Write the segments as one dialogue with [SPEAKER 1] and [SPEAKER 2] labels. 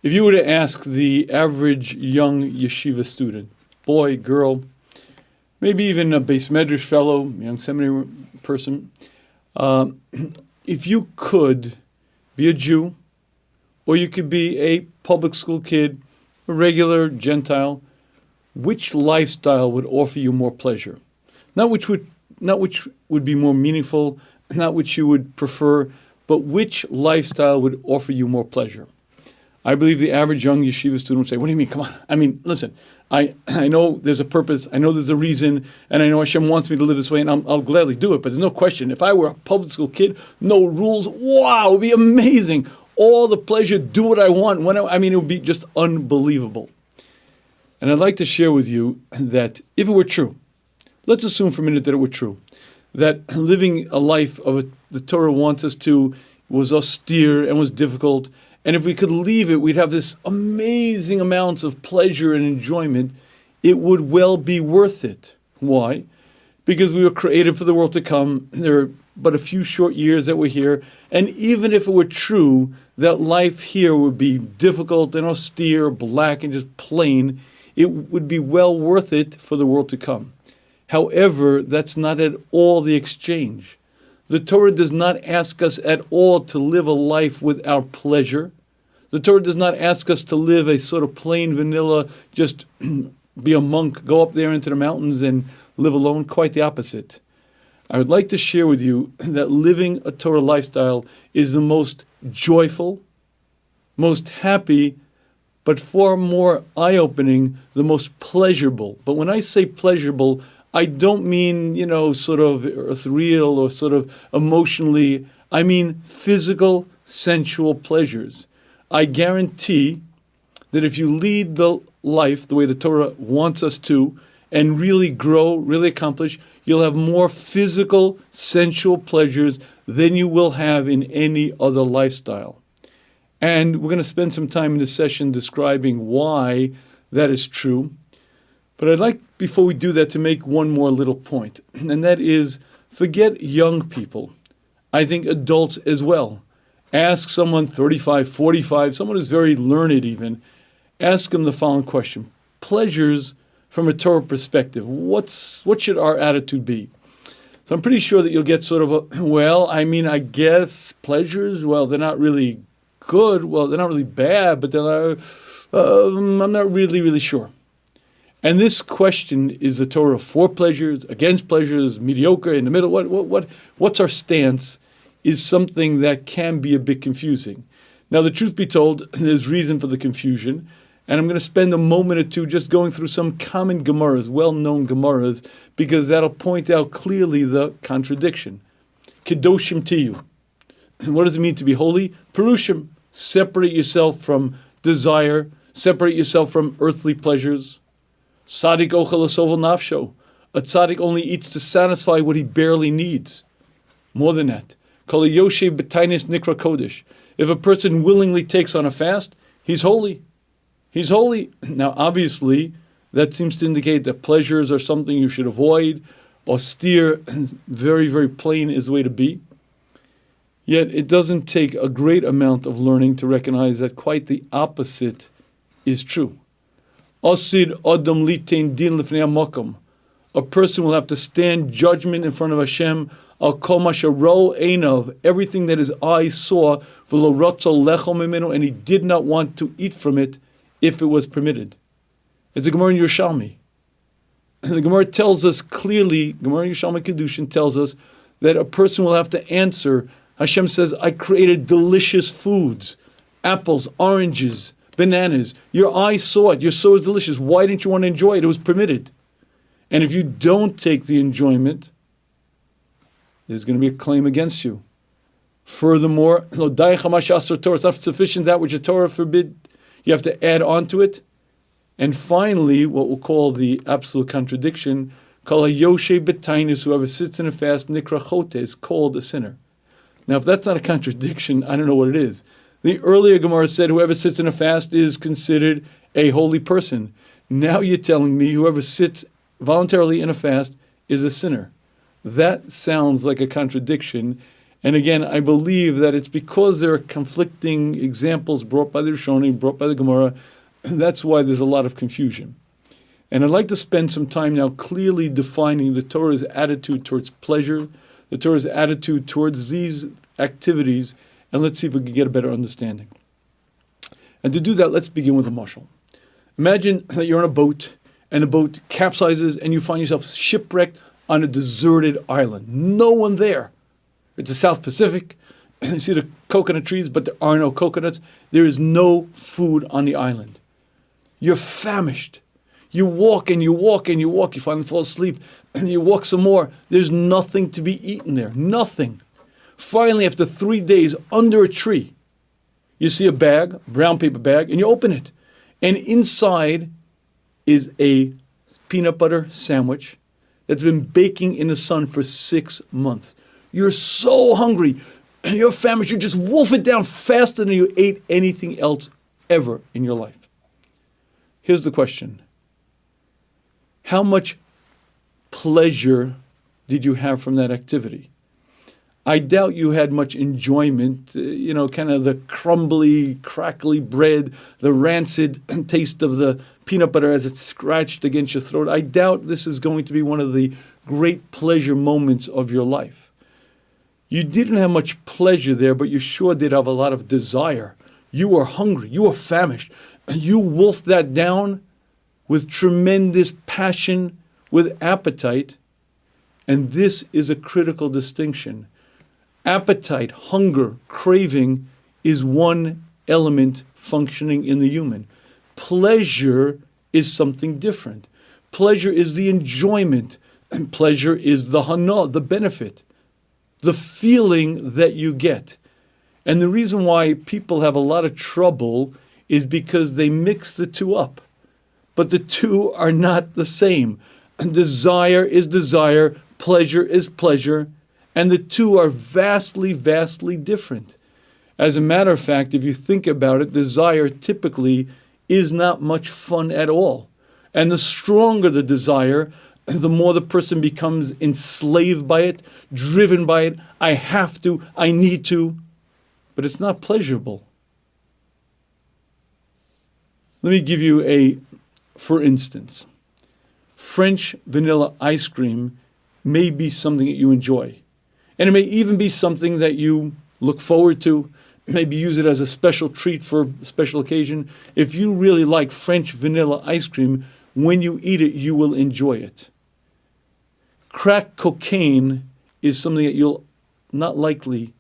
[SPEAKER 1] If you were to ask the average young yeshiva student, boy, girl, maybe even a Beis Medrash fellow, young seminary person, if you could be a Jew, or you could be a public school kid, a regular Gentile, which lifestyle would offer you more pleasure? Not which would be more meaningful, not which you would prefer, but which lifestyle would offer you more pleasure? I believe the average young yeshiva student would say, what do you mean? Come on. I mean, listen, I know there's a purpose, I know there's a reason, and I know Hashem wants me to live this way, and I'll gladly do it. But there's no question, if I were a public school kid, no rules, wow, it would be amazing. All the pleasure, do what I want. It would be just unbelievable. And I'd like to share with you that if it were true, let's assume for a minute that it were true, that living a life of the Torah wants us to was austere and was difficult, and if we could leave it, we'd have this amazing amounts of pleasure and enjoyment. It would well be worth it. Why? Because we were created for the world to come. There are but a few short years that we're here. And even if it were true that life here would be difficult and austere, black and just plain, it would be well worth it for the world to come. However, that's not at all the exchange. The Torah does not ask us at all to live a life without pleasure. The Torah does not ask us to live a sort of plain vanilla, just be a monk, go up there into the mountains and live alone. Quite the opposite. I would like to share with you that living a Torah lifestyle is the most joyful, most happy, but far more eye-opening, the most pleasurable. But when I say pleasurable, I don't mean, sort of ethereal or sort of emotionally. I mean physical, sensual pleasures. I guarantee that if you lead the life the way the Torah wants us to and really grow, really accomplish, you'll have more physical, sensual pleasures than you will have in any other lifestyle. And we're going to spend some time in this session describing why that is true. But I'd like, before we do that, to make one more little point, and that is, forget young people. I think adults as well. Ask someone 35, 45, someone who's very learned even, ask them the following question. Pleasures from a Torah perspective, what should our attitude be? So I'm pretty sure that you'll get sort of I guess pleasures, they're not really good, they're not really bad, but I'm not really sure. And this question, is the Torah for pleasures, against pleasures, mediocre, in the middle? What's our stance? Is something that can be a bit confusing. Now, the truth be told, there's reason for the confusion, and I'm going to spend a moment or two just going through some common Gemaras, well-known Gemaras, because that'll point out clearly the contradiction. Kedoshim tiyu. What does it mean to be holy? Perushim. Separate yourself from desire, separate yourself from earthly pleasures. Tzadik ochel asovel nafsho. A tzaddik only eats to satisfy what he barely needs. More than that. Kol yoshev b'tainis nikra kodesh. If a person willingly takes on a fast, he's holy. He's holy. Now, obviously, that seems to indicate that pleasures are something you should avoid. Austere, very, very plain is the way to be. Yet, it doesn't take a great amount of learning to recognize that quite the opposite is true. Osid Adam litain din lifnei makom. A person will have to stand judgment in front of Hashem. Al kol ma sharo einav, everything that his eyes saw, v'lo rotzo lechol mimenu, and he did not want to eat from it if it was permitted. It's a Gemara in Yerushalmi. The Gemara tells us clearly, Gemara in Yerushalmi Kedushin tells us that a person will have to answer. Hashem says, I created delicious foods, apples, oranges, bananas. Your eyes saw it. Your soul is delicious. Why didn't you want to enjoy it? It was permitted. And if you don't take the enjoyment, there's going to be a claim against you. Furthermore, it's not sufficient that which the Torah forbid. You have to add on to it. And finally, what we'll call the absolute contradiction, whoever sits in a fast, nikra chote, is called a sinner. Now, if that's not a contradiction, I don't know what it is. The earlier Gemara said whoever sits in a fast is considered a holy person. Now you're telling me whoever sits voluntarily in a fast is a sinner. That sounds like a contradiction, And again, I believe that it's because there are conflicting examples brought by the Rishonim, brought by the Gemara. That's why there's a lot of confusion. And I'd like to spend some time now clearly defining the Torah's attitude towards pleasure, the Torah's attitude towards these activities, and let's see if we can get a better understanding. And to do that, let's begin with a mashal. Imagine that you're on a boat, and the boat capsizes, and you find yourself shipwrecked on a deserted island. No one there. It's the South Pacific. You see the coconut trees, but there are no coconuts. There is no food on the island. You're famished. You walk and you walk and you walk. You finally fall asleep. And you walk some more. There's nothing to be eaten there. Nothing. Finally, after 3 days, under a tree, you see a bag, a brown paper bag, and you open it. And inside is a peanut butter sandwich that's been baking in the sun for 6 months. You're so hungry. You're famished. You just wolf it down faster than you ate anything else ever in your life. Here's the question. How much pleasure did you have from that activity? I doubt you had much enjoyment, kind of the crumbly, crackly bread, the rancid taste of the peanut butter as it's scratched against your throat. I doubt this is going to be one of the great pleasure moments of your life. You didn't have much pleasure there, but you sure did have a lot of desire. You were hungry. You were famished. You wolfed that down with tremendous passion, with appetite. And this is a critical distinction. Appetite, hunger, craving is one element functioning in the human. Pleasure is something different. Pleasure is the enjoyment, and pleasure is the hana, the benefit, the feeling that you get. And the reason why people have a lot of trouble is because they mix the two up. But the two are not the same. Desire is desire, pleasure is pleasure, and the two are vastly, vastly different. As a matter of fact, if you think about it, desire typically is not much fun at all. And the stronger the desire, the more the person becomes enslaved by it, driven by it. I have to, I need to, but it's not pleasurable. Let me give you for instance, French vanilla ice cream may be something that you enjoy. And it may even be something that you look forward to, maybe use it as a special treat for a special occasion. If you really like French vanilla ice cream, when you eat it, you will enjoy it. Crack cocaine is something that you'll not likely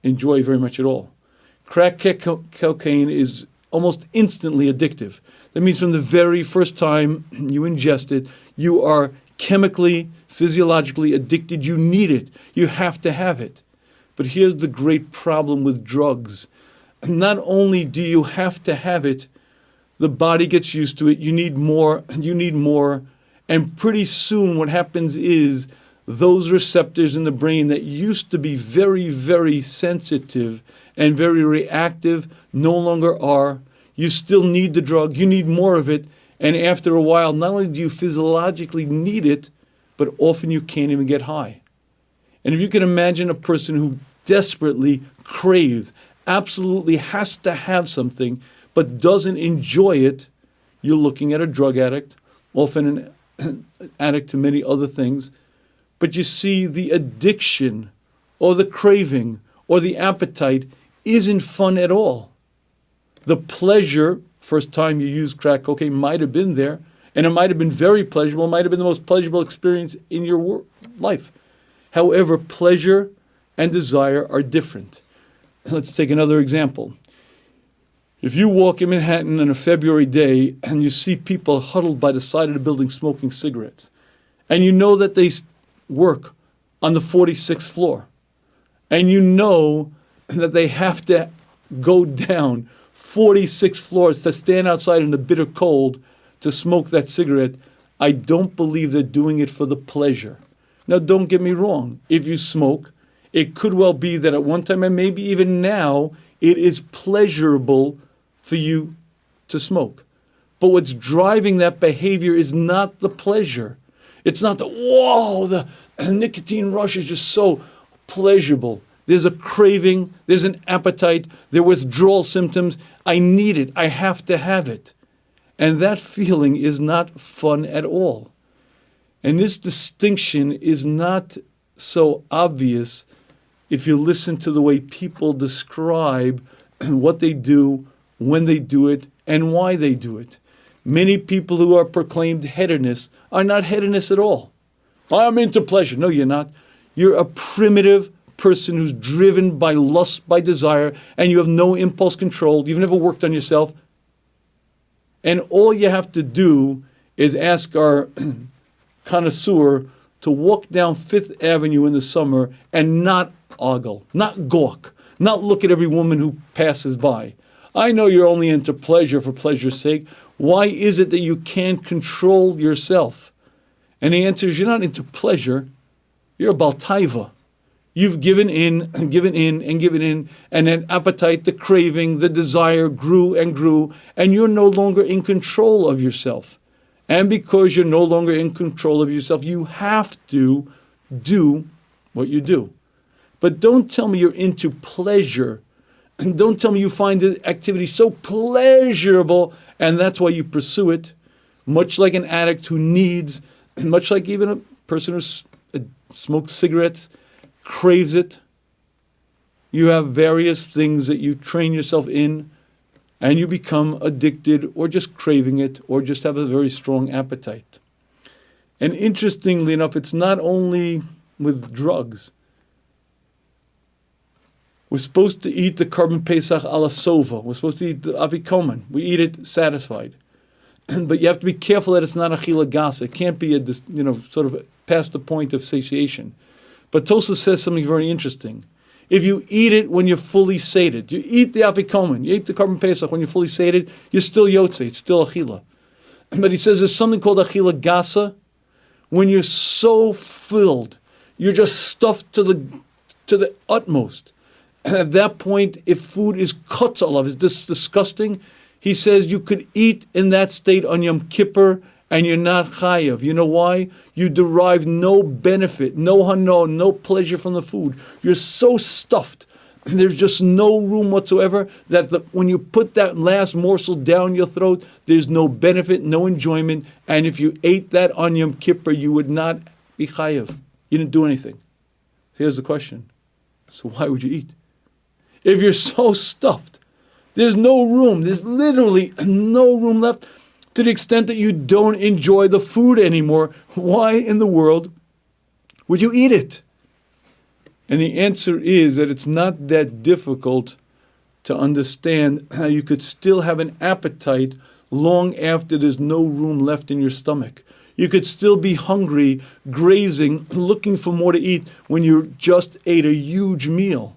[SPEAKER 1] enjoy very much at all. Crack cocaine is almost instantly addictive. That means from the very first time you ingest it, you are chemically, physiologically addicted. You need it. You have to have it. But here's the great problem with drugs. Not only do you have to have it, the body gets used to it. You need more. And pretty soon what happens is those receptors in the brain that used to be very, very sensitive and very reactive no longer are. You still need the drug. You need more of it. And after a while, not only do you physiologically need it, but often you can't even get high. And if you can imagine a person who desperately craves, absolutely has to have something, but doesn't enjoy it, you're looking at a drug addict, often an addict to many other things. But you see, the addiction or the craving or the appetite isn't fun at all. The pleasure, first time you use crack cocaine, might have been there, and it might have been very pleasurable, it might have been the most pleasurable experience in your life. However, pleasure and desire are different. Let's take another example. If you walk in Manhattan on a February day and you see people huddled by the side of the building smoking cigarettes, and you know that they work on the 46th floor, and you know that they have to go down 46 floors to stand outside in the bitter cold to smoke that cigarette, I don't believe they're doing it for the pleasure. Now, don't get me wrong. If you smoke, it could well be that at one time, and maybe even now, it is pleasurable for you to smoke. But what's driving that behavior is not the pleasure. It's not the nicotine rush is just so pleasurable. there's a craving, there's an appetite, there are withdrawal symptoms. I need it. I have to have it. And that feeling is not fun at all. And this distinction is not so obvious if you listen to the way people describe what they do, when they do it, and why they do it. Many people who are proclaimed hedonists are not hedonists at all. I'm into pleasure. No, you're not. You're a primitive person who's driven by lust, by desire, and you have no impulse control. You've never worked on yourself. And all you have to do is ask our connoisseur to walk down Fifth Avenue in the summer and not ogle, not gawk, not look at every woman who passes by. I know you're only into pleasure for pleasure's sake. Why is it that you can't control yourself? And the answer is you're not into pleasure. You're a baltaiva. You've given in and given in and given in, and that appetite, the craving, the desire grew and grew, and you're no longer in control of yourself. And because you're no longer in control of yourself, you have to do what you do. But don't tell me you're into pleasure. And don't tell me you find the activity so pleasurable, and that's why you pursue it, much like an addict who needs, much like even a person who smokes cigarettes, craves it. You have various things that you train yourself in, and you become addicted or just craving it or just have a very strong appetite. And interestingly enough, it's not only with drugs. We're supposed to eat the Korban Pesach ala sova. We're supposed to eat the avikoman. We eat it satisfied. But you have to be careful that it's not achila gasa. It can't be sort of past the point of satiation. But Tosfos says something very interesting. If you eat it when you're fully sated, you eat the afikomen, you eat the Korban Pesach when you're fully sated, you're still yotze, it's still achila. But he says there's something called achila gasa, when you're so filled, you're just stuffed to the utmost. And at that point, if food is kotzalav, is this disgusting? He says you could eat in that state on Yom Kippur and you're not chayav. You know why? You derive no benefit, no hano, no pleasure from the food. You're so stuffed. There's just no room whatsoever that when you put that last morsel down your throat, there's no benefit, no enjoyment. And if you ate that on Yom Kippur, you would not be chayav. You didn't do anything. Here's the question. So why would you eat? If you're so stuffed, there's no room. There's literally no room left. To the extent that you don't enjoy the food anymore, why in the world would you eat it? And the answer is that it's not that difficult to understand how you could still have an appetite long after there's no room left in your stomach. You could still be hungry, grazing, looking for more to eat when you just ate a huge meal.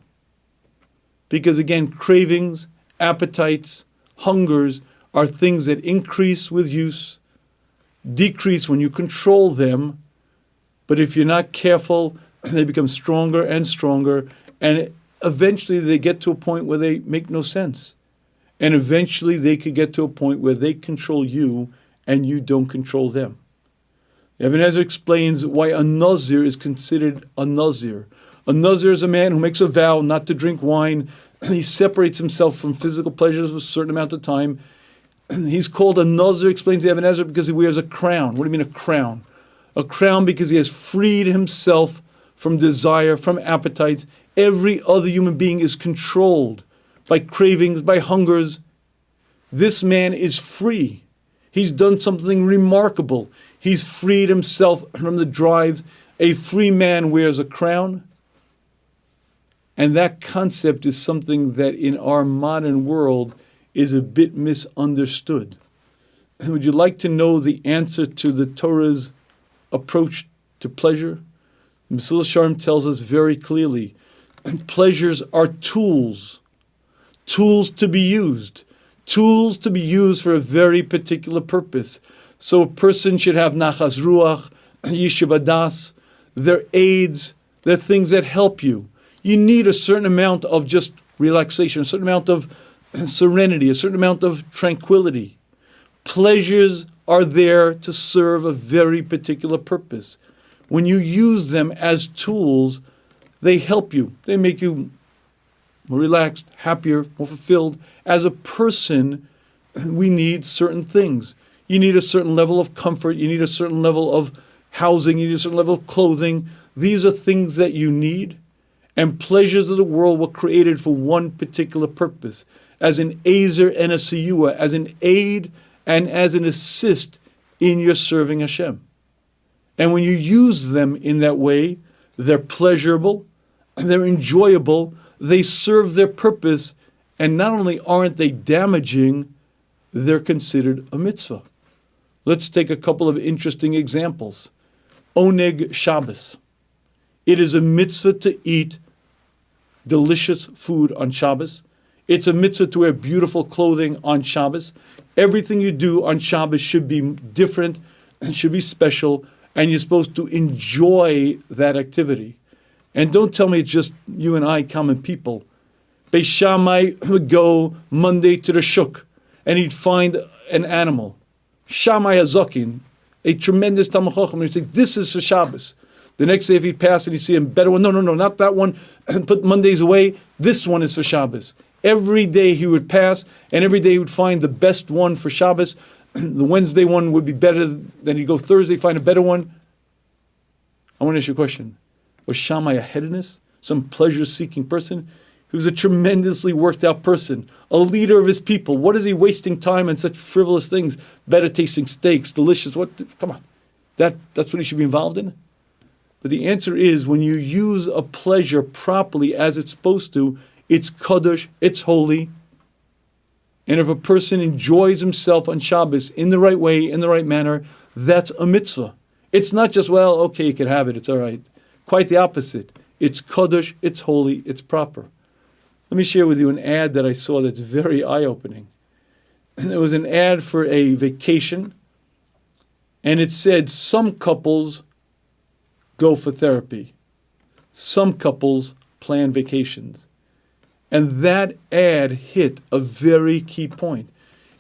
[SPEAKER 1] Because again, cravings, appetites, hungers are things that increase with use, decrease when you control them, but if you're not careful, they become stronger and stronger, and eventually they get to a point where they make no sense. And eventually they could get to a point where they control you and you don't control them. Ibn Ezra explains why a nazir is considered a nazir. A nazir is a man who makes a vow not to drink wine. He separates himself from physical pleasures for a certain amount of time. He's called a nazir, explains the Ibn Ezra, because he wears a crown. What do you mean a crown? A crown because he has freed himself from desire, from appetites. Every other human being is controlled by cravings, by hungers. This man is free. He's done something remarkable. He's freed himself from the drives. A free man wears a crown. And that concept is something that in our modern world is a bit misunderstood. Would you like to know the answer to the Torah's approach to pleasure? Mesilas Yesharim tells us very clearly, pleasures are tools to be used for a very particular purpose. So a person should have nachas ruach, yishuv hadas. They're aids, they're things that help you. You need a certain amount of just relaxation, a certain amount of serenity, a certain amount of tranquility. Pleasures are there to serve a very particular purpose. When you use them as tools, They help you. They make you more relaxed, happier, more fulfilled. As a person, we need certain things. You need a certain level of comfort. You need a certain level of housing. You need a certain level of clothing. These are things that you need. And pleasures of the world were created for one particular purpose, as an azer and a siyua, as an aid and as an assist in your serving Hashem. And when you use them in that way, they're pleasurable, they're enjoyable, they serve their purpose, and not only aren't they damaging, they're considered a mitzvah. Let's take a couple of interesting examples. Oneg Shabbos. It is a mitzvah to eat delicious food on Shabbos. It's a mitzvah to wear beautiful clothing on Shabbos. Everything you do on Shabbos should be different, should be special, and you're supposed to enjoy that activity. And don't tell me it's just you and I, common people. Beis Shammai would go Monday to the shuk, and he'd find an animal. Shammai Hazakin, a tremendous Talmid Chacham, and he'd say, this is for Shabbos. The next day if he'd pass and he'd see a better one, no, not that one, put Mondays away, this one is for Shabbos. Every day he would pass, and every day he would find the best one for Shabbos. The Wednesday one would be better, then he'd go Thursday, find a better one. I want to ask you a question. Was Shammai a hedonist? Some pleasure-seeking person? He was a tremendously worked-out person, a leader of his people. What is he wasting time on such frivolous things? Better-tasting steaks, delicious, what? Come on. That's what he should be involved in? But the answer is, when you use a pleasure properly as it's supposed to, it's kadosh, it's holy. And if a person enjoys himself on Shabbos in the right way, in the right manner, that's a mitzvah. It's not just, well, okay, you can have it, it's all right. Quite the opposite. It's kadosh, it's holy, it's proper. Let me share with you an ad that I saw that's very eye-opening. It was an ad for a vacation, and it said some couples go for therapy. Some couples plan vacations. And that ad hit a very key point.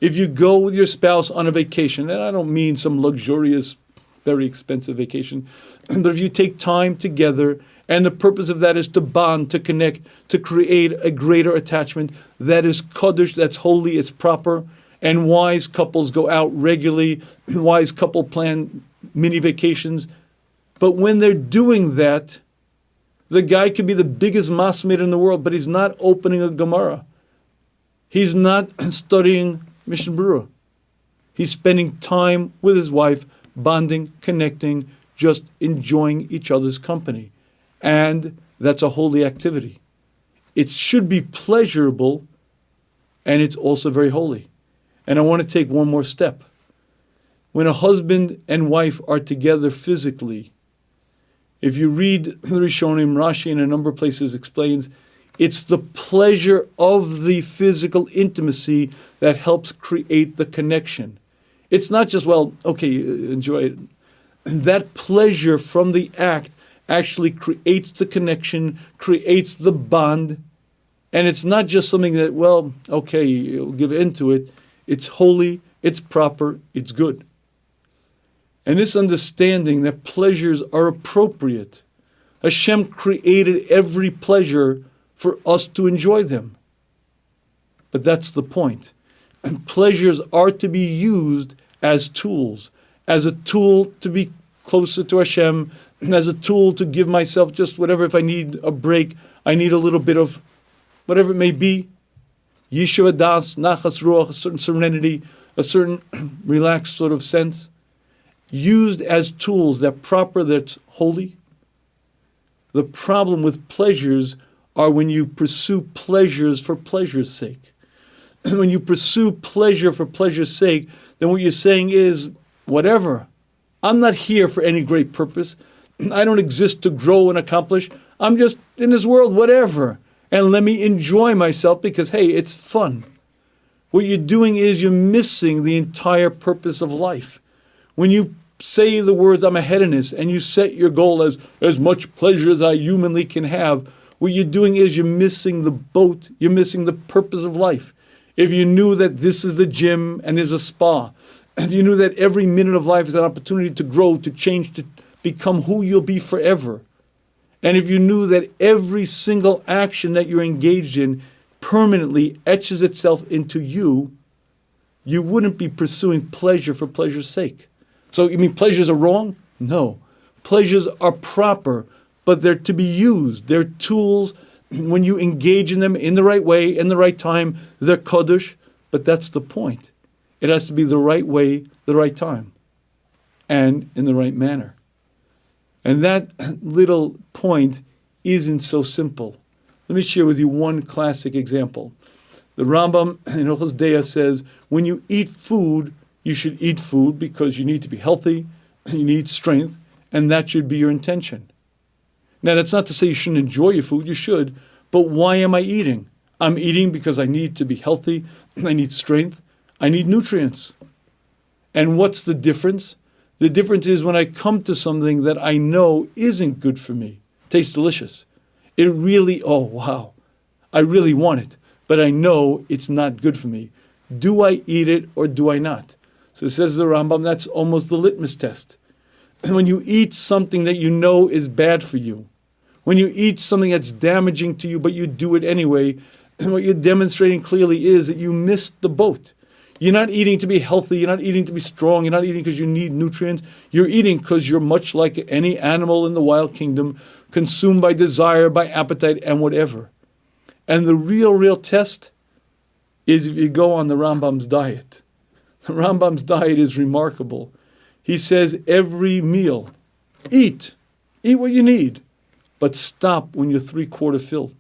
[SPEAKER 1] If you go with your spouse on a vacation, and I don't mean some luxurious, very expensive vacation, but if you take time together, and the purpose of that is to bond, to connect, to create a greater attachment, that is kadosh, that's holy, it's proper, and wise couples go out regularly, wise couple plan mini vacations. But when they're doing that, the guy could be the biggest masmid in the world, but he's not opening a Gemara. He's not studying Mishnah Berurah. He's spending time with his wife, bonding, connecting, just enjoying each other's company. And that's a holy activity. It should be pleasurable, and it's also very holy. And I want to take one more step. When a husband and wife are together physically, if you read the Rishonim, Rashi in a number of places explains, it's the pleasure of the physical intimacy that helps create the connection. It's not just, well, okay, enjoy it. That pleasure from the act actually creates the connection, creates the bond, and it's not just something that, well, okay, you'll give into it. It's holy, it's proper, it's good. And this understanding that pleasures are appropriate. Hashem created every pleasure for us to enjoy them. But that's the point. And pleasures are to be used as tools, as a tool to be closer to Hashem, as a tool to give myself just whatever. If I need a break, I need a little bit of whatever it may be. Yishuv das, nachas ruach, a certain serenity, a certain relaxed sort of sense. Used as tools, that proper, that's holy. The problem with pleasures are when you pursue pleasures for pleasure's sake. When you pursue pleasure for pleasure's sake, then what you're saying is, whatever. I'm not here for any great purpose. I don't exist to grow and accomplish. I'm just in this world, whatever. And let me enjoy myself because, hey, it's fun. What you're doing is you're missing the entire purpose of life. When you say the words, I'm a hedonist, and you set your goal as much pleasure as I humanly can have, what you're doing is you're missing the boat, you're missing the purpose of life. If you knew that this is the gym and there's a spa, if you knew that every minute of life is an opportunity to grow, to change, to become who you'll be forever, And if you knew that every single action that you're engaged in permanently etches itself into you, you wouldn't be pursuing pleasure for pleasure's sake. So you mean pleasures are wrong? No. Pleasures are proper, but they're to be used. They're tools. When you engage in them in the right way, in the right time, they're kodesh, but that's the point. It has to be the right way, the right time, and in the right manner. And that little point isn't so simple. Let me share with you one classic example. The Rambam in Hilchos Deah says, when you eat food, you should eat food because you need to be healthy, you need strength, and that should be your intention. Now, that's not to say you shouldn't enjoy your food, you should, but why am I eating? I'm eating because I need to be healthy, I need strength, I need nutrients. And what's the difference? The difference is when I come to something that I know isn't good for me, tastes delicious. It really, oh wow, I really want it, but I know it's not good for me. Do I eat it or do I not? So it says the Rambam, that's almost the litmus test. And when you eat something that you know is bad for you, when you eat something that's damaging to you, but you do it anyway, and what you're demonstrating clearly is that you missed the boat. You're not eating to be healthy, you're not eating to be strong, you're not eating because you need nutrients, you're eating because you're much like any animal in the wild kingdom, consumed by desire, by appetite, and whatever. And the real test is if you go on the Rambam's diet. The Rambam's diet is remarkable. He says every meal, eat what you need, but stop when you're 3/4 filled.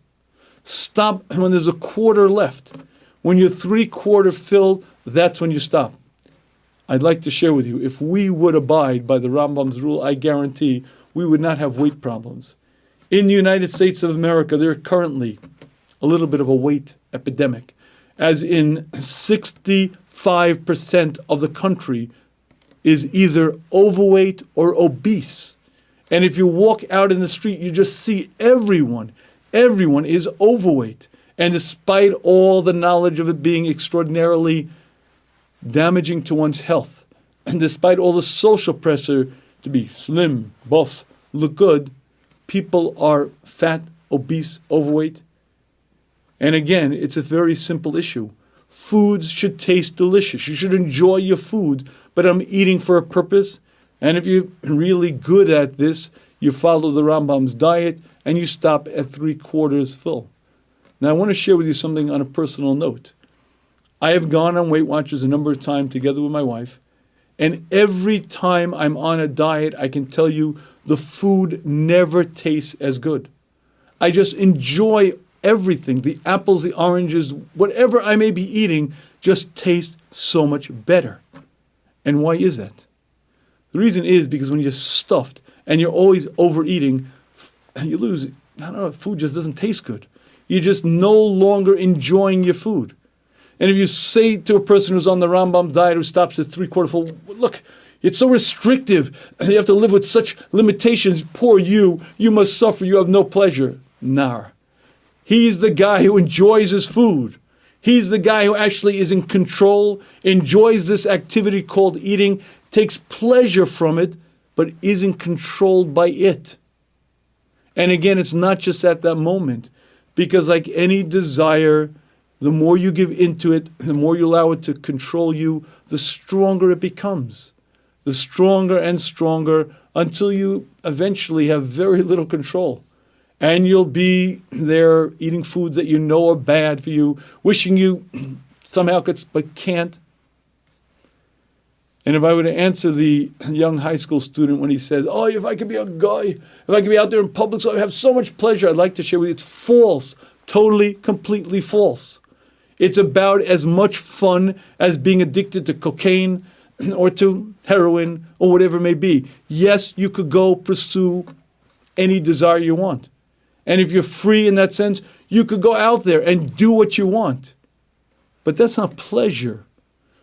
[SPEAKER 1] Stop when there's a quarter left. When you're 3/4 filled, that's when you stop. I'd like to share with you, if we would abide by the Rambam's rule, I guarantee we would not have weight problems. In the United States of America, there are currently a little bit of a weight epidemic, as in 65% of the country is either overweight or obese. And if you walk out in the street, you just see everyone is overweight. And despite all the knowledge of it being extraordinarily damaging to one's health, and despite all the social pressure to be slim, buff, look good, people are fat, obese, overweight. And again, it's a very simple issue. Foods should taste delicious. You should enjoy your food, but I'm eating for a purpose. And if you're really good at this, you follow the Rambam's diet and you stop at 3/4 full. Now, I want to share with you something on a personal note. I have gone on Weight Watchers a number of times together with my wife, and every time I'm on a diet, I can tell you the food never tastes as good. I just enjoy everything. The apples, the oranges, whatever I may be eating just tastes so much better. And why is that? The reason is because when you're stuffed and you're always overeating, you lose, food just doesn't taste good. You're just no longer enjoying your food. And if you say to a person who's on the Rambam diet who stops at 3/4 full, look, it's so restrictive, you have to live with such limitations, poor you must suffer, you have no pleasure. Nah. He's the guy who enjoys his food. He's the guy who actually is in control, enjoys this activity called eating, takes pleasure from it, but isn't controlled by it. And again, it's not just at that moment, because like any desire, the more you give into it, the more you allow it to control you, the stronger it becomes. The stronger and stronger until you eventually have very little control. And you'll be there eating foods that you know are bad for you, wishing you somehow could, but can't. And if I were to answer the young high school student when he says, oh, if I could be a guy, if I could be out there in public, so I have so much pleasure, I'd like to share with you, it's false, totally, completely false. It's about as much fun as being addicted to cocaine or to heroin or whatever it may be. Yes, you could go pursue any desire you want. And if you're free in that sense, you could go out there and do what you want. But that's not pleasure.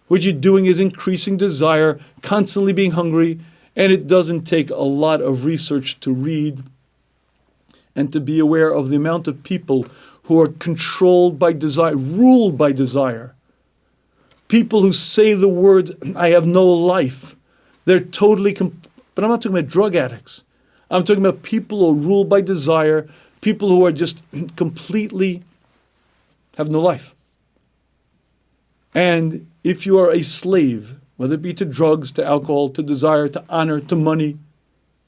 [SPEAKER 1] What you're doing is increasing desire, constantly being hungry, and it doesn't take a lot of research to read and to be aware of the amount of people who are controlled by desire, ruled by desire. People who say the words, I have no life. They're totally, but I'm not talking about drug addicts. I'm talking about people who are ruled by desire, people who are just completely have no life. And if you are a slave, whether it be to drugs, to alcohol, to desire, to honor, to money,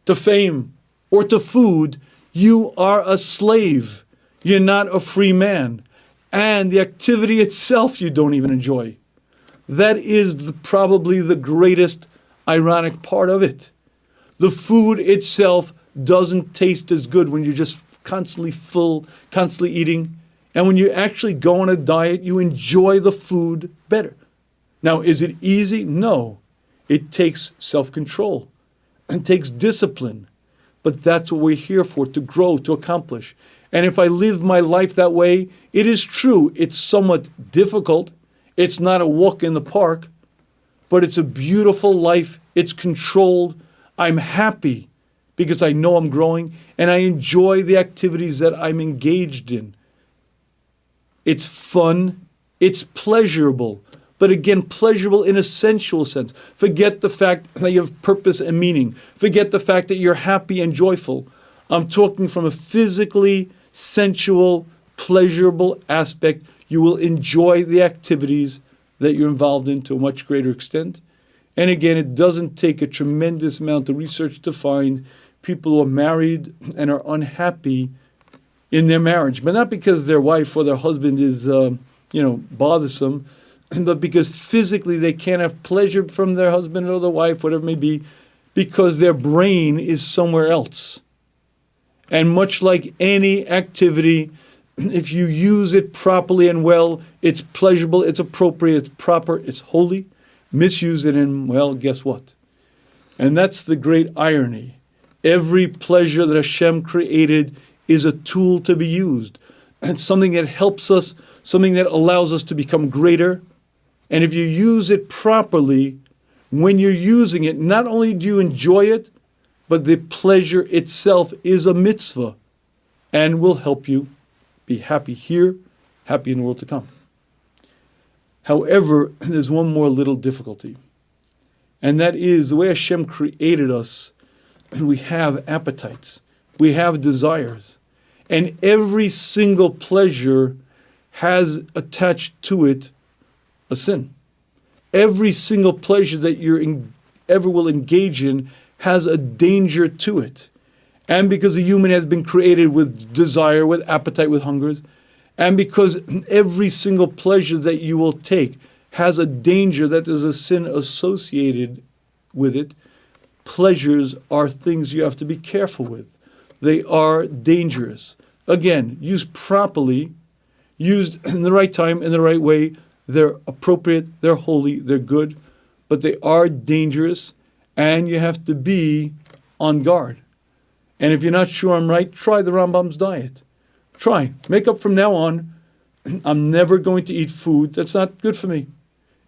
[SPEAKER 1] to fame, or to food, you are a slave. You're not a free man. And the activity itself you don't even enjoy. That is probably the greatest ironic part of it. The food itself doesn't taste as good when you're just constantly full, constantly eating. And when you actually go on a diet, you enjoy the food better. Now, is it easy? No. It takes self-control. It takes discipline. But that's what we're here for, to grow, to accomplish. And if I live my life that way, it is true, it's somewhat difficult. It's not a walk in the park, but it's a beautiful life. It's controlled. I'm happy because I know I'm growing, and I enjoy the activities that I'm engaged in. It's fun. It's pleasurable. But again, pleasurable in a sensual sense. Forget the fact that you have purpose and meaning. Forget the fact that you're happy and joyful. I'm talking from a physically sensual, pleasurable aspect. You will enjoy the activities that you're involved in to a much greater extent. And again, it doesn't take a tremendous amount of research to find people who are married and are unhappy in their marriage, but not because their wife or their husband is, bothersome, but because physically they can't have pleasure from their husband or their wife, whatever it may be, because their brain is somewhere else. And much like any activity, if you use it properly and well, it's pleasurable, it's appropriate, it's proper, it's holy. Misuse it and, well, guess what? And that's the great irony. Every pleasure that Hashem created is a tool to be used. It's something that helps us, something that allows us to become greater. And if you use it properly, when you're using it, not only do you enjoy it, but the pleasure itself is a mitzvah and will help you be happy here, happy in the world to come. However, there's one more little difficulty, and that is the way Hashem created us. We have appetites, we have desires, and every single pleasure has attached to it a sin. Every single pleasure that you ever will engage in has a danger to it. And because a human has been created with desire, with appetite, with hungers, and because every single pleasure that you will take has a danger that there's a sin associated with it, pleasures are things you have to be careful with. They are dangerous. Again, used properly, used in the right time, in the right way, they're appropriate, they're holy, they're good, but they are dangerous, and you have to be on guard. And if you're not sure I'm right, try the Rambam's diet. Try. Make up from now on, I'm never going to eat food that's not good for me.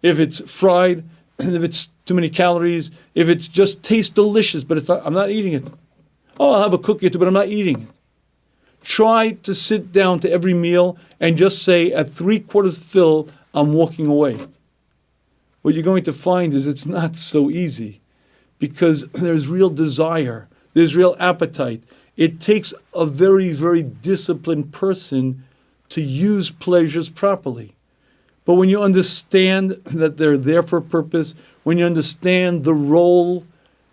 [SPEAKER 1] If it's fried, if it's too many calories, if it just tastes delicious, but I'm not eating it. Oh, I'll have a cookie or two, but I'm not eating it. Try to sit down to every meal and just say, at 3/4 fill, I'm walking away. What you're going to find is it's not so easy, because there's real desire, there's real appetite. It takes a very, very disciplined person to use pleasures properly. But when you understand that they're there for a purpose, when you understand the role,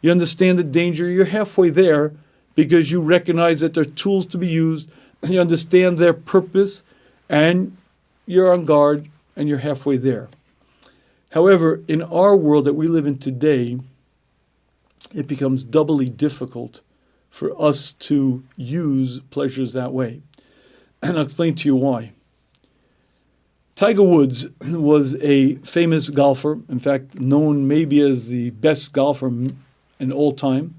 [SPEAKER 1] you understand the danger, you're halfway there, because you recognize that they're tools to be used, you understand their purpose, and you're on guard, and you're halfway there. However, in our world that we live in today, it becomes doubly difficult for us to use pleasures that way. And I'll explain to you why. Tiger Woods was a famous golfer, in fact, known maybe as the best golfer in all time.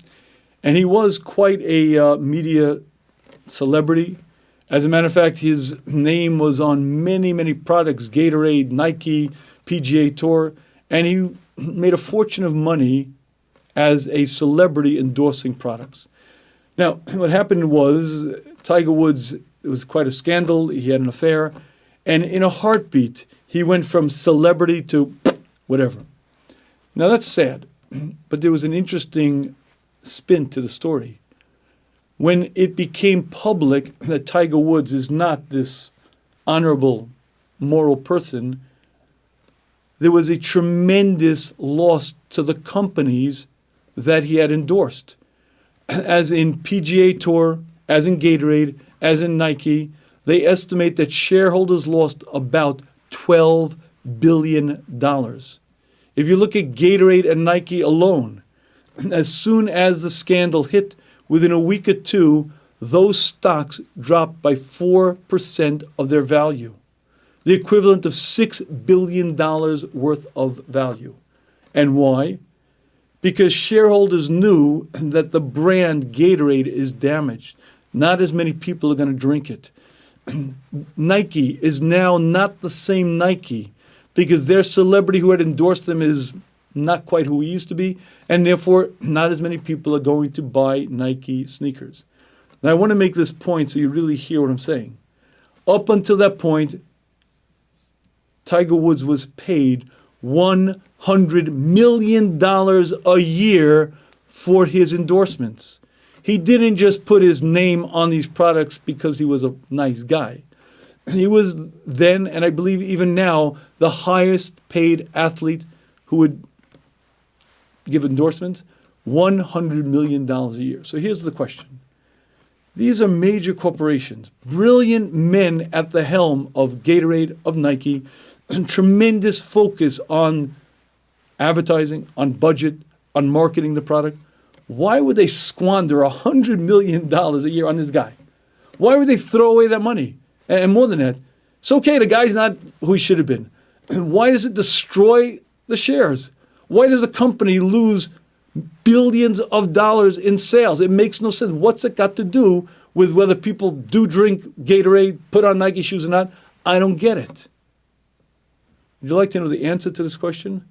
[SPEAKER 1] And he was quite a media celebrity. As a matter of fact, his name was on many, many products, Gatorade, Nike, PGA Tour, and he made a fortune of money as a celebrity endorsing products. Now, what happened was Tiger Woods, it was quite a scandal. He had an affair. And in a heartbeat, he went from celebrity to whatever. Now, that's sad. But there was an interesting spin to the story. when it became public that Tiger Woods is not this honorable, moral person, there was a tremendous loss to the companies that he had endorsed. As in PGA Tour, as in Gatorade, as in Nike, they estimate that shareholders lost about $12 billion. If you look at Gatorade and Nike alone, as soon as the scandal hit, within a week or two, those stocks dropped by 4% of their value, the equivalent of $6 billion worth of value. And why? Because shareholders knew that the brand Gatorade is damaged. Not as many people are going to drink it. Nike is now not the same Nike because their celebrity who had endorsed them is not quite who he used to be, and therefore not as many people are going to buy Nike sneakers. Now I want to make this point so you really hear what I'm saying. Up until that point, Tiger Woods was paid $100 million a year for his endorsements. He didn't just put his name on these products because he was a nice guy. He was then, and I believe even now, the highest paid athlete who would give endorsements, $100 million a year. So here's the question. These are major corporations, brilliant men at the helm of Gatorade, of Nike, and tremendous focus on advertising, on budget, on marketing the product. Why would they squander $100 million a year on this guy? Why would they throw away that money? And more than that, it's okay, the guy's not who he should have been. Why does it destroy the shares? Why does a company lose billions of dollars in sales? It makes no sense. What's it got to do with whether people do drink Gatorade, put on Nike shoes or not? I don't get it. Would you like to know the answer to this question?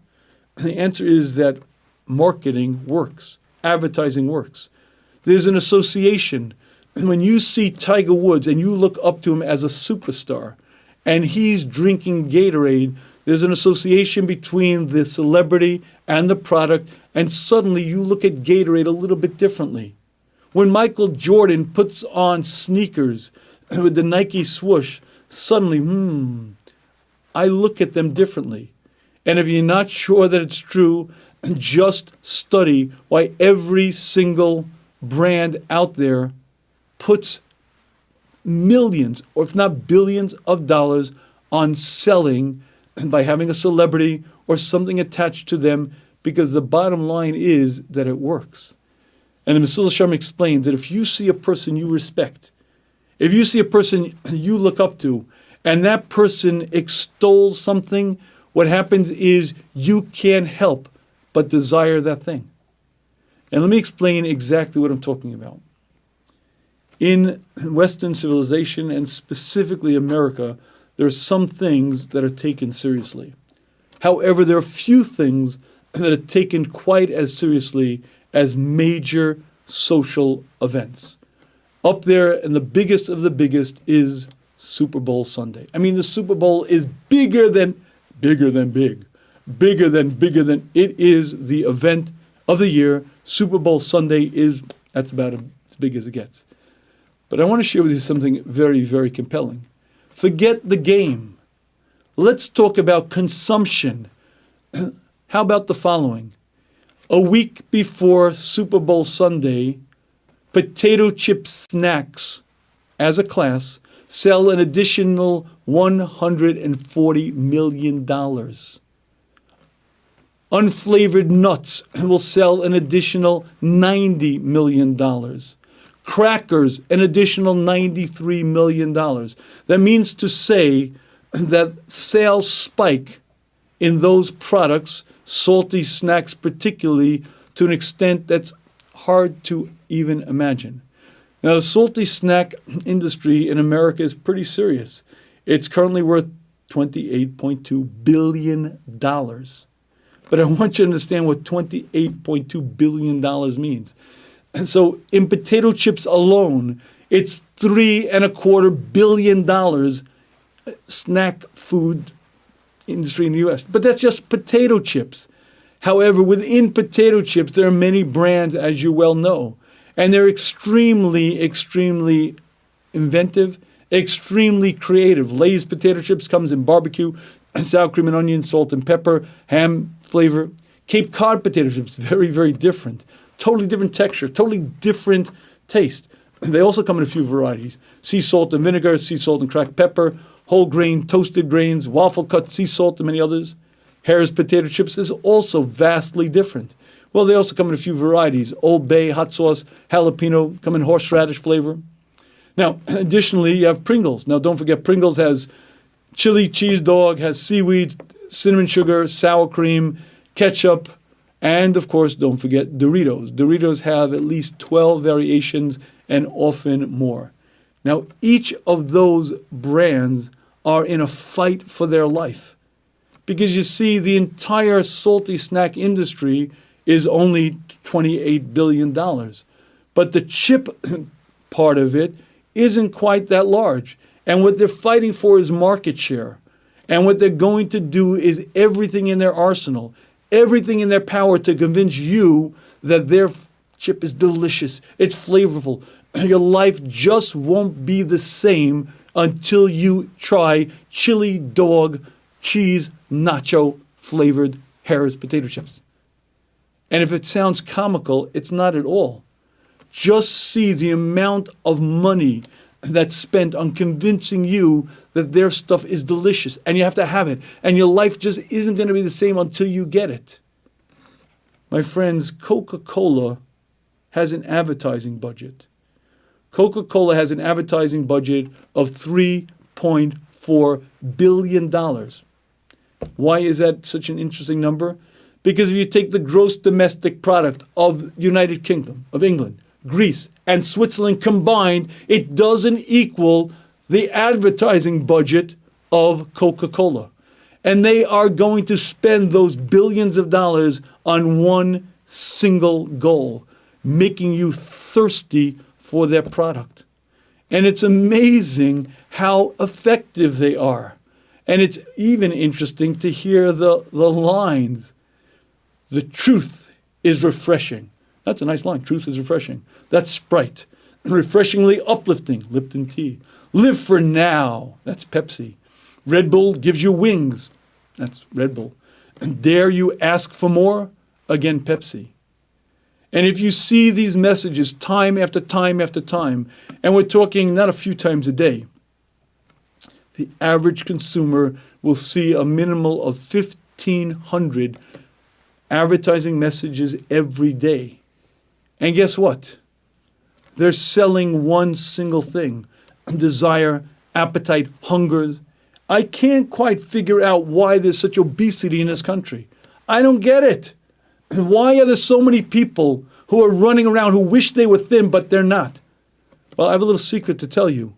[SPEAKER 1] The answer is that marketing works. Advertising works. There's an association. When you see Tiger Woods and you look up to him as a superstar and he's drinking Gatorade, there's an association between the celebrity and the product, and suddenly you look at Gatorade a little bit differently. When Michael Jordan puts on sneakers with the Nike swoosh, suddenly, I look at them differently. And if you're not sure that it's true, just study why every single brand out there puts millions, or if not billions of dollars on selling by having a celebrity or something attached to them, because the bottom line is that it works. And the Mesilas Yesharim explains that if you see a person you respect, if you see a person you look up to, and that person extols something, what happens is you can't help but desire that thing. And let me explain exactly what I'm talking about. In Western civilization, and specifically America, there are some things that are taken seriously. However, there are few things that are taken quite as seriously as major social events. Up there, and the biggest of the biggest, is Super Bowl Sunday. I mean, the Super Bowl is bigger than big. Bigger than it is the event of the year. Super Bowl Sunday that's about as big as it gets. But I want to share with you something very, very compelling. Forget the game. Let's talk about consumption. How about the following? A week before Super Bowl Sunday, potato chip snacks, as a class, sell an additional $140 million. Unflavored nuts will sell an additional $90 million. Crackers, an additional $93 million. That means to say that sales spike in those products, salty snacks particularly, to an extent that's hard to even imagine. Now, the salty snack industry in America is pretty serious. It's currently worth $28.2 billion. But I want you to understand what $28.2 billion means. And so in potato chips alone, it's $3.25 billion snack food industry in the U.S. But that's just potato chips. However, within potato chips, there are many brands, as you well know. And they're extremely, extremely inventive, extremely creative. Lay's potato chips comes in barbecue, sour cream and onion, salt and pepper, ham flavor. Cape Cod potato chips, very, very different. Totally different texture, totally different taste. They also come in a few varieties. Sea salt and vinegar, sea salt and cracked pepper, whole grain, toasted grains, waffle cut, sea salt, and many others. Harris potato chips is also vastly different. Well, they also come in a few varieties. Old Bay, hot sauce, jalapeno, come in horseradish flavor. Now, additionally, you have Pringles. Now, don't forget, Pringles has chili cheese dog, has seaweed, cinnamon sugar, sour cream, ketchup, and, of course, don't forget Doritos. Doritos have at least 12 variations and often more. Now, each of those brands are in a fight for their life. Because you see, the entire salty snack industry is only $28 billion. But the chip part of it isn't quite that large. And what they're fighting for is market share. And what they're going to do is everything in their arsenal, everything in their power to convince you that their chip is delicious, it's flavorful. Your life just won't be the same until you try chili dog cheese nacho flavored Harris potato chips. And if it sounds comical, it's not at all. Just see the amount of money that's spent on convincing you that their stuff is delicious and you have to have it. And your life just isn't going to be the same until you get it. My friends, Coca-Cola has an advertising budget. Coca-Cola has an advertising budget of $3.4 billion. Why is that such an interesting number? Because if you take the gross domestic product of United Kingdom, of England, Greece, and Switzerland combined, it doesn't equal the advertising budget of Coca-Cola. And they are going to spend those billions of dollars on one single goal, making you thirsty for their product. And it's amazing how effective they are. And it's even interesting to hear the lines. The truth is refreshing. That's a nice line. Truth is refreshing. That's Sprite. Refreshingly uplifting. Lipton tea. Live for now. That's Pepsi. Red Bull gives you wings. That's Red Bull. And dare you ask for more? Again, Pepsi. And if you see these messages time after time after time, and we're talking not a few times a day, the average consumer will see a minimal of 1,500 advertising messages every day. And guess what? They're selling one single thing: desire, appetite, hungers. I can't quite figure out why there's such obesity in this country. I don't get it. Why are there so many people who are running around who wish they were thin, but they're not? Well, I have a little secret to tell you.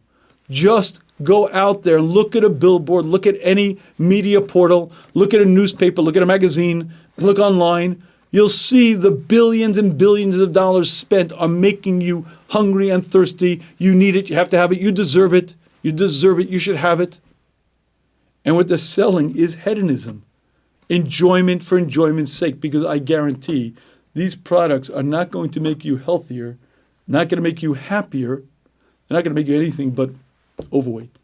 [SPEAKER 1] Just go out there and look at a billboard, look at any media portal, look at a newspaper, look at a magazine, look online. You'll see the billions and billions of dollars spent on making you hungry and thirsty. You need it. You have to have it. You deserve it. You deserve it. You should have it. And what they're selling is hedonism, enjoyment for enjoyment's sake, because I guarantee these products are not going to make you healthier, not going to make you happier, they're not going to make you anything but overweight.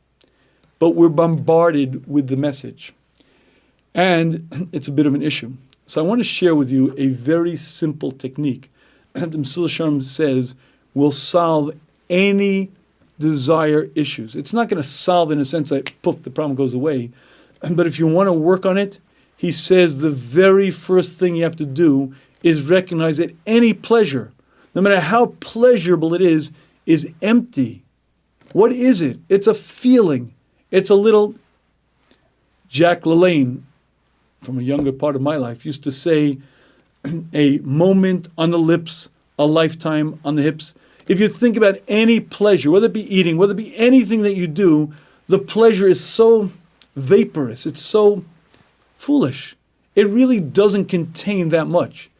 [SPEAKER 1] But we're bombarded with the message. And it's a bit of an issue. So I want to share with you a very simple technique that the Mesilas Yesharim says will solve any desire issues. It's not going to solve in a sense that, poof, the problem goes away. But if you want to work on it, he says the very first thing you have to do is recognize that any pleasure, no matter how pleasurable it is empty. What is it? It's a feeling. It's a little... Jack LaLanne, from a younger part of my life, used to say, a moment on the lips, a lifetime on the hips. If you think about any pleasure, whether it be eating, whether it be anything that you do, the pleasure is so vaporous. It's so foolish. It really doesn't contain that much.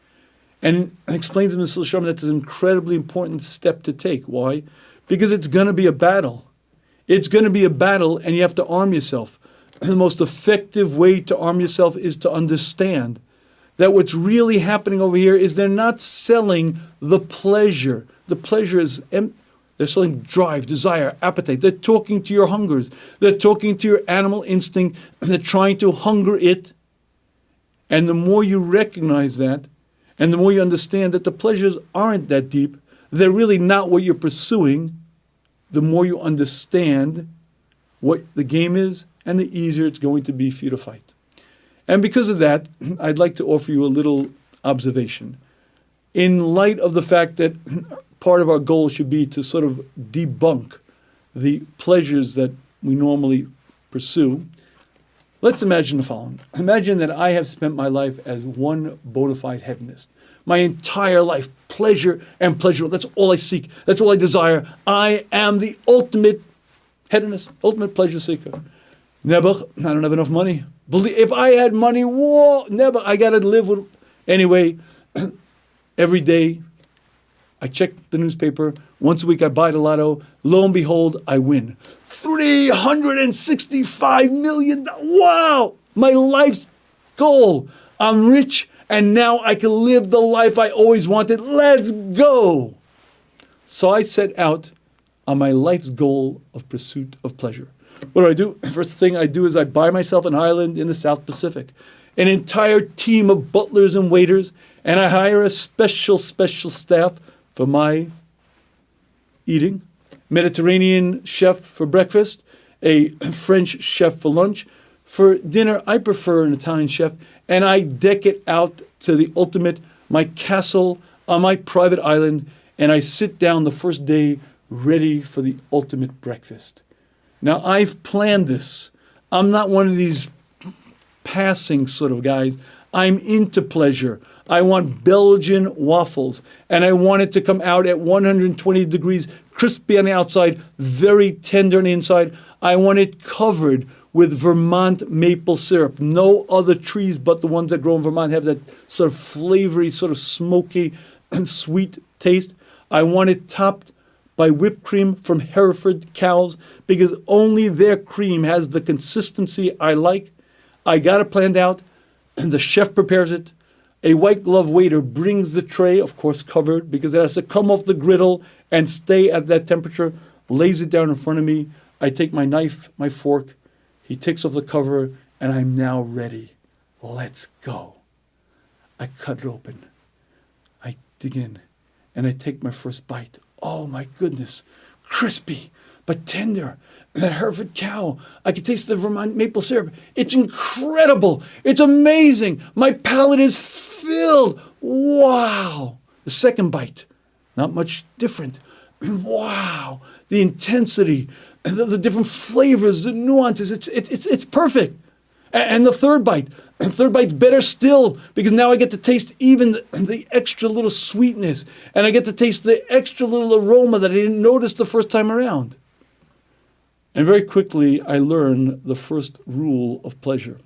[SPEAKER 1] And it explains in Mesilas Yesharim that's an incredibly important step to take. Why? Because it's going to be a battle. It's going to be a battle, and you have to arm yourself. And the most effective way to arm yourself is to understand that what's really happening over here is they're not selling the pleasure. the pleasure is they're selling drive, desire, appetite. They're talking to your hungers. They're talking to your animal instinct. They're trying to hunger it. And the more you recognize that, and the more you understand that the pleasures aren't that deep, they're really not what you're pursuing, the more you understand what the game is, and the easier it's going to be for you to fight. And because of that, I'd like to offer you a little observation. In light of the fact that part of our goal should be to sort of debunk the pleasures that we normally pursue, let's imagine the following. Imagine that I have spent my life as one bona fide hedonist. My entire life, pleasure and pleasure. That's all I seek. That's all I desire. I am the ultimate hedonist, ultimate pleasure seeker. Nebuch, I don't have enough money. If I had money, whoa, Nebuch, I got to live with... Anyway, every day, I check the newspaper. Once a week, I buy the lotto. Lo and behold, I win. $365 million. Wow! My life's goal. I'm rich, and now I can live the life I always wanted. Let's go! So I set out on my life's goal of pursuit of pleasure. What do? First thing I do is I buy myself an island in the South Pacific, an entire team of butlers and waiters, and I hire a special staff for my eating. Mediterranean chef for breakfast, a French chef for lunch. For dinner, I prefer an Italian chef, and I deck it out to the ultimate, my castle on my private island, and I sit down the first day ready for the ultimate breakfast. Now, I've planned this. I'm not one of these passing sort of guys. I'm into pleasure. I want Belgian waffles, and I want it to come out at 120 degrees, crispy on the outside, very tender on the inside. I want it covered with Vermont maple syrup. No other trees but the ones that grow in Vermont have that sort of flavory, sort of smoky and sweet taste. I want it topped by whipped cream from Hereford cows, because only their cream has the consistency I like. I got it planned out, and the chef prepares it. A white glove waiter brings the tray, of course covered, because it has to come off the griddle and stay at that temperature, lays it down in front of me. I take my knife, my fork, he takes off the cover, and I'm now ready. Let's go. I cut it open. I dig in, and I take my first bite. Oh my goodness, crispy, but tender. The Hereford cow, I can taste the Vermont maple syrup. It's incredible. It's amazing. My palate is filled. Wow. The second bite, not much different. Wow. The intensity, the different flavors, the nuances. It's perfect. And the third bite's better still, because now I get to taste even the extra little sweetness, and I get to taste the extra little aroma that I didn't notice the first time around. And very quickly, I learn the first rule of pleasure.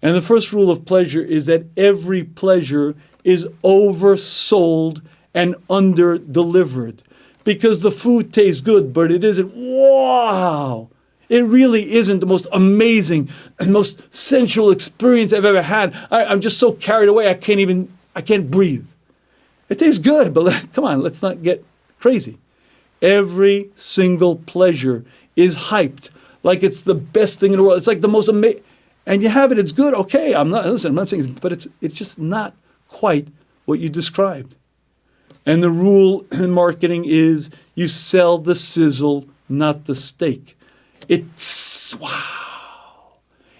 [SPEAKER 1] And the first rule of pleasure is that every pleasure is oversold and under-delivered. Because the food tastes good, but it isn't, wow! It really isn't the most amazing and most sensual experience I've ever had. I'm just so carried away, I can't breathe. It tastes good, but come on, let's not get crazy. Every single pleasure is hyped like it's the best thing in the world. It's like the most amazing, and you have it, it's good, okay, I'm not saying, but it's just not quite what you described. And the rule in marketing is you sell the sizzle, not the steak. Wow.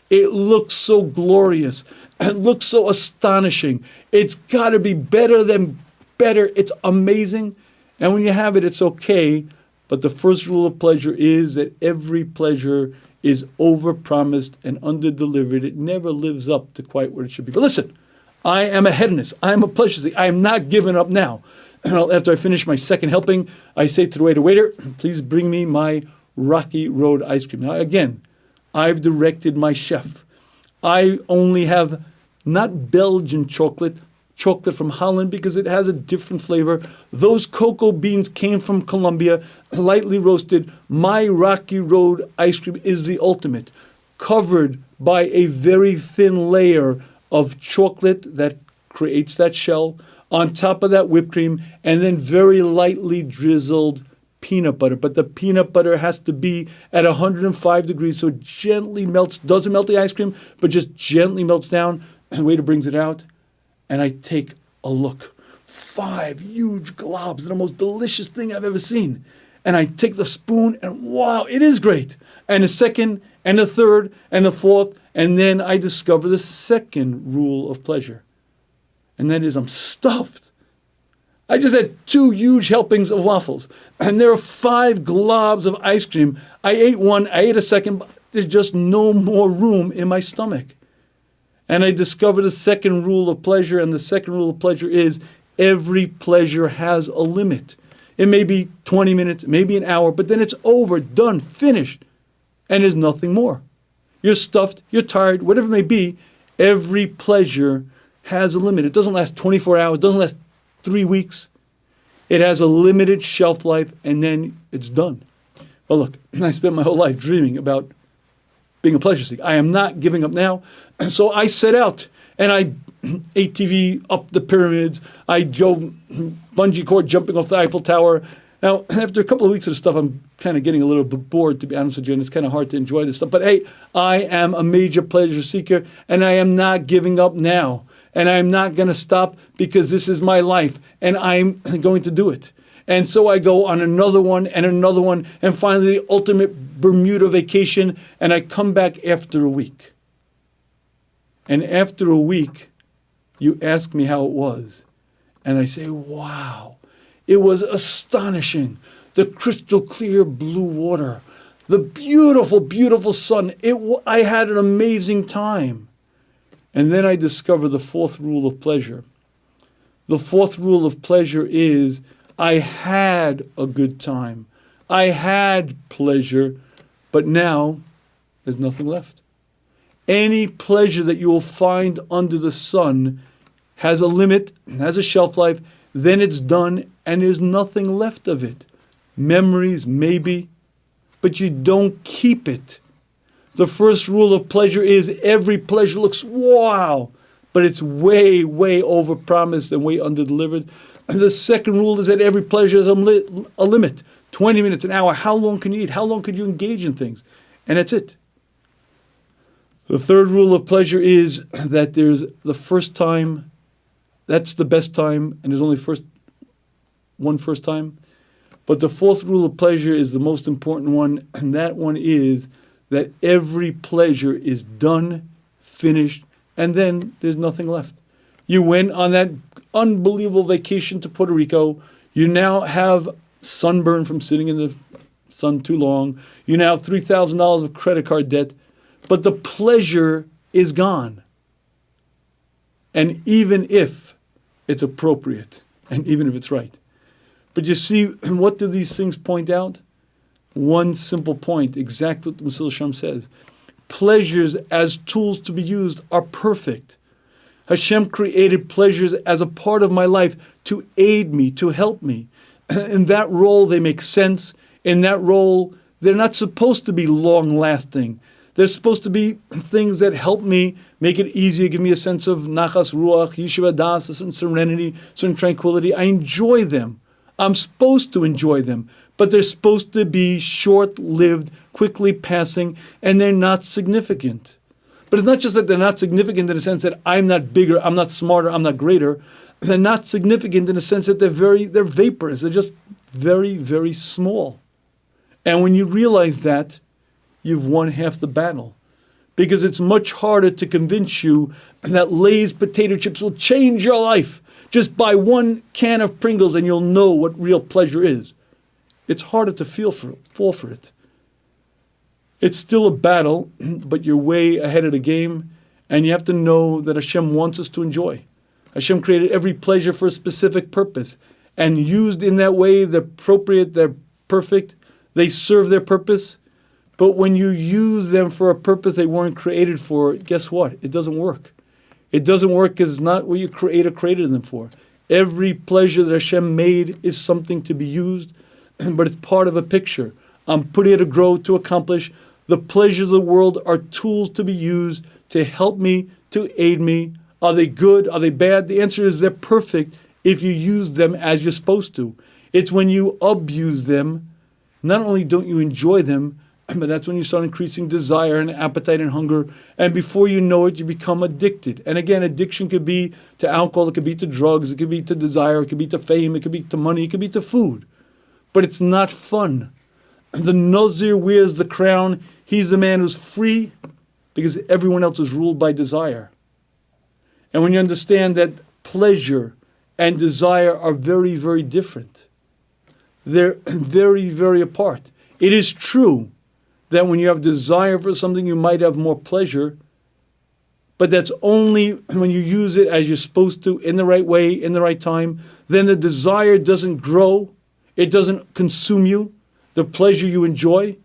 [SPEAKER 1] It looks so glorious. It looks so astonishing. It's got to be better than better. It's amazing. And when you have it, it's okay. But the first rule of pleasure is that every pleasure is overpromised and underdelivered. It never lives up to quite what it should be. But listen, I am a hedonist. I am a pleasure seeker. I am not giving up now. After I finish my second helping, I say to the waiter, please bring me my Rocky Road ice cream. Now, again, I've directed my chef. I only have not Belgian chocolate from Holland, because it has a different flavor. Those cocoa beans came from Colombia, lightly roasted. My Rocky Road ice cream is the ultimate, covered by a very thin layer of chocolate that creates that shell, on top of that whipped cream, and then very lightly drizzled peanut butter. But the peanut butter has to be at 105 degrees, so it gently melts, doesn't melt the ice cream, but just gently melts down. The waiter brings it out, and I take a look. 5 huge globs, the most delicious thing I've ever seen. And I take the spoon, and wow, it is great. And the second, and the third, and the fourth, and then I discover the second rule of pleasure. And that is I'm stuffed. I just had 2 huge helpings of waffles, and there are 5 globs of ice cream. I ate one, I ate a second, but there's just no more room in my stomach. And I discovered the second rule of pleasure, and the second rule of pleasure is every pleasure has a limit. It may be 20 minutes, maybe an hour, but then it's over, done, finished, and there's nothing more. You're stuffed, you're tired, whatever it may be, every pleasure has a limit. It doesn't last 24 hours, it doesn't last 3 weeks. It has a limited shelf life, and then it's done. Well, look, I spent my whole life dreaming about being a pleasure seeker. I am not giving up now. And so I set out, and I ATV up the pyramids. I go bungee cord jumping off the Eiffel Tower. Now, after a couple of weeks of this stuff, I'm kind of getting a little bit bored, to be honest with you, and it's kind of hard to enjoy this stuff. But hey, I am a major pleasure seeker, and I am not giving up now. And I'm not going to stop because this is my life, and I'm going to do it. And so I go on another one, and finally the ultimate Bermuda vacation, and I come back after a week. And after a week, you ask me how it was, and I say, wow, it was astonishing. The crystal clear blue water, the beautiful, beautiful sun. I had an amazing time. And then I discover the 4th rule of pleasure. The 4th rule of pleasure is I had a good time. I had pleasure, but now there's nothing left. Any pleasure that you will find under the sun has a limit, has a shelf life, then it's done and there's nothing left of it. Memories, maybe, but you don't keep it. The first rule of pleasure is every pleasure looks wow, but it's way, way overpromised and way underdelivered. And the second rule is that every pleasure has a limit. 20 minutes, an hour. How long can you eat? How long can you engage in things? And that's it. The third rule of pleasure is that there's the first time, that's the best time, and there's only one first time. But the 4th rule of pleasure is the most important one, and that one is that every pleasure is done, finished, and then there's nothing left. You went on that unbelievable vacation to Puerto Rico. You now have sunburn from sitting in the sun too long. You now have $3,000 of credit card debt, but the pleasure is gone. And even if it's appropriate, and even if it's right. But you see, what do these things point out? One simple point, exactly what the Mesilas Yesharim says. Pleasures as tools to be used are perfect. Hashem created pleasures as a part of my life to aid me, to help me. In that role, they make sense. In that role, they're not supposed to be long-lasting. They're supposed to be things that help me, make it easier, give me a sense of nachas ruach, yeshiva das, a certain serenity, certain tranquility. I enjoy them. I'm supposed to enjoy them. But they're supposed to be short-lived, quickly passing, and they're not significant. But it's not just that they're not significant in the sense that I'm not bigger, I'm not smarter, I'm not greater. They're not significant in the sense that they're vaporous. They're just very, very small. And when you realize that, you've won half the battle. Because it's much harder to convince you that Lay's potato chips will change your life. Just buy one can of Pringles and you'll know what real pleasure is. It's harder to fall for it. It's still a battle, but you're way ahead of the game, and you have to know that Hashem wants us to enjoy. Hashem created every pleasure for a specific purpose, and used in that way, they're appropriate, they're perfect, they serve their purpose. But when you use them for a purpose they weren't created for, guess what? It doesn't work. It doesn't work because it's not what your Creator created them for. Every pleasure that Hashem made is something to be used, but it's part of a picture. I'm putting it to grow, to accomplish. The pleasures of the world are tools to be used to help me, to aid me. Are they good? Are they bad? The answer is they're perfect if you use them as you're supposed to. It's when you abuse them, not only don't you enjoy them, but that's when you start increasing desire and appetite and hunger. And before you know it, you become addicted. And again, addiction could be to alcohol, it could be to drugs, it could be to desire, it could be to fame, it could be to money, it could be to food. But it's not fun. The Nazir wears the crown. He's the man who's free because everyone else is ruled by desire. And when you understand that pleasure and desire are very, very different, they're very, very apart. It is true that when you have desire for something, you might have more pleasure, but that's only when you use it as you're supposed to, in the right way, in the right time. Then the desire doesn't grow. It doesn't consume you, the pleasure you enjoy.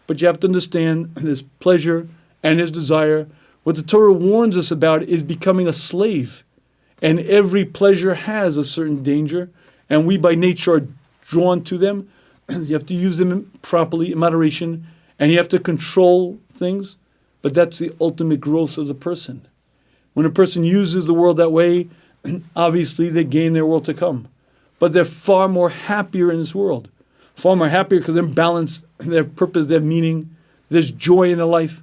[SPEAKER 1] But you have to understand there's pleasure and there's desire. What the Torah warns us about is becoming a slave. And every pleasure has a certain danger, and we by nature are drawn to them. You have to use them properly, in moderation, and you have to control things, but that's the ultimate growth of the person. When a person uses the world that way, obviously they gain their world to come. But they're far more happier in this world. Far more happier because they're balanced, they have purpose, they have meaning, there's joy in their life.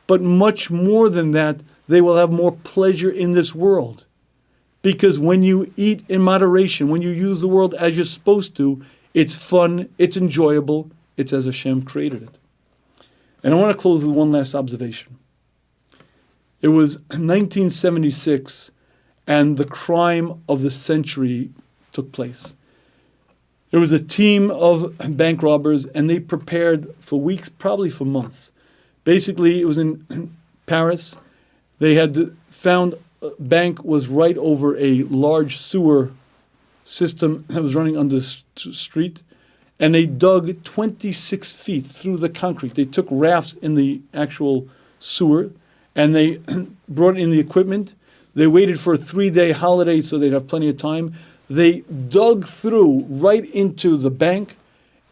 [SPEAKER 1] But much more than that, they will have more pleasure in this world. Because when you eat in moderation, when you use the world as you're supposed to, it's fun, it's enjoyable, it's as Hashem created it. And I want to close with one last observation. It was 1976, and the crime of the century took place. There was a team of bank robbers, and they prepared for weeks, probably for months. Basically, it was in Paris. They had found a bank was right over a large sewer system that was running on the street. And they dug 26 feet through the concrete. They took rafts in the actual sewer, and they brought in the equipment. They waited for a 3-day holiday so they'd have plenty of time. They dug through right into the bank,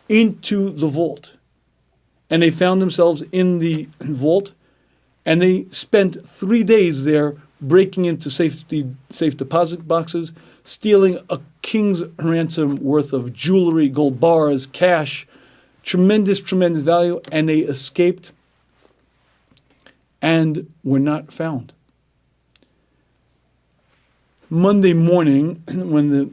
[SPEAKER 1] into the vault. And they found themselves in the vault, and they spent 3 days there breaking into safe deposit boxes, stealing a king's ransom worth of jewelry, gold bars, cash, tremendous, tremendous value, and they escaped and were not found. Monday morning, when the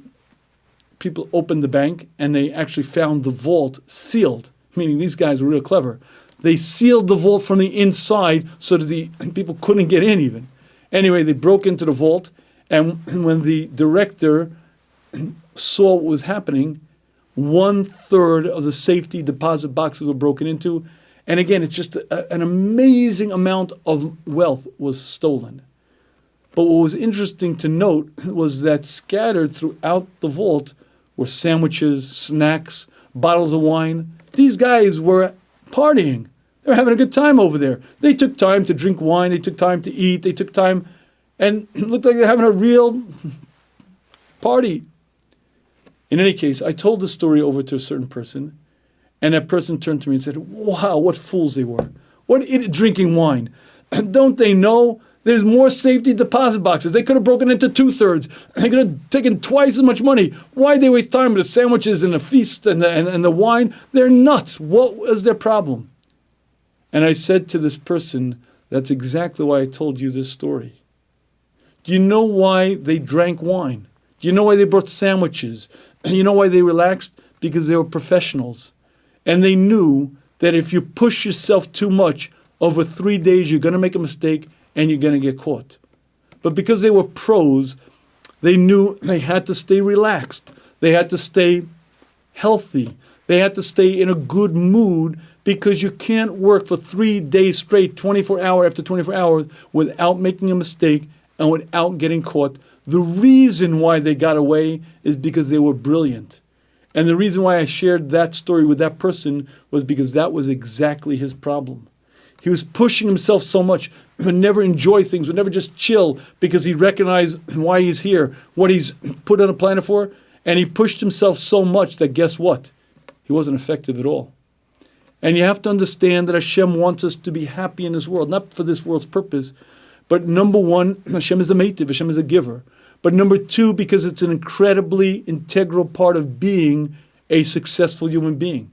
[SPEAKER 1] people opened the bank and they actually found the vault sealed, meaning these guys were real clever, they sealed the vault from the inside so that the people couldn't get in even. Anyway, they broke into the vault, and when the director saw what was happening, 1/3 of the safety deposit boxes were broken into. And again, it's just an amazing amount of wealth was stolen. But what was interesting to note was that scattered throughout the vault were sandwiches, snacks, bottles of wine. These guys were partying. They were having a good time over there. They took time to drink wine. They took time to eat. They took time, and it looked like they're having a real party. In any case, I told the story over to a certain person, and that person turned to me and said, "Wow, what fools they were. What idiot drinking wine. Don't they know there's more safety deposit boxes? They could have broken into 2/3. They could have taken twice as much money. Why'd they waste time with the sandwiches and the feast and the wine? They're nuts. What was their problem?" And I said to this person, that's exactly why I told you this story. Do you know why they drank wine? Do you know why they brought sandwiches? You know why they relaxed? Because they were professionals. And they knew that if you push yourself too much, over 3 days you're going to make a mistake and you're going to get caught. But because they were pros, they knew they had to stay relaxed. They had to stay healthy. They had to stay in a good mood, because you can't work for 3 days straight, 24 hour after 24 hours, without making a mistake and without getting caught. The reason why they got away is because they were brilliant. And the reason why I shared that story with that person was because that was exactly his problem. He was pushing himself so much, would never enjoy things, would never just chill, because he recognized why he's here, what he's put on a planet for, and he pushed himself so much that guess what? He wasn't effective at all. And you have to understand that Hashem wants us to be happy in this world, not for this world's purpose, but number one, Hashem is a meitiv, Hashem is a giver. But number two, because it's an incredibly integral part of being a successful human being.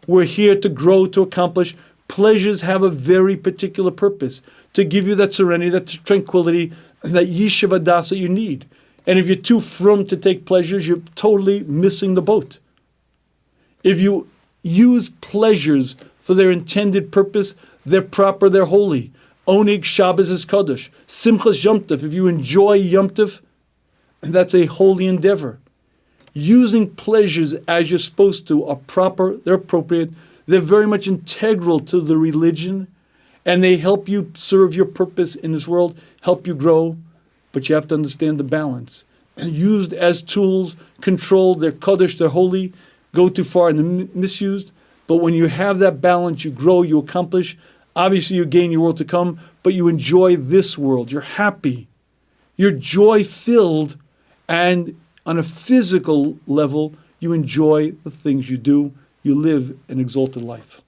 [SPEAKER 1] We're here to grow, to accomplish. Pleasures have a very particular purpose, to give you that serenity, that tranquility, that yishuv hadas that you need. And if you're too frum to take pleasures, you're totally missing the boat. If you use pleasures for their intended purpose, they're proper, they're holy. Onig Shabbos is Kaddish. Simchas Yom Tov, if you enjoy Yom Tov, that's a holy endeavor. Using pleasures as you're supposed to are proper, they're appropriate, they're very much integral to the religion, and they help you serve your purpose in this world, help you grow, but you have to understand the balance. Used as tools, controlled, they're Kaddish, they're holy, go too far and they're misused, but when you have that balance, you grow, you accomplish, obviously you gain your world to come, but you enjoy this world, you're happy, you're joy-filled, and on a physical level, you enjoy the things you do. You live an exalted life.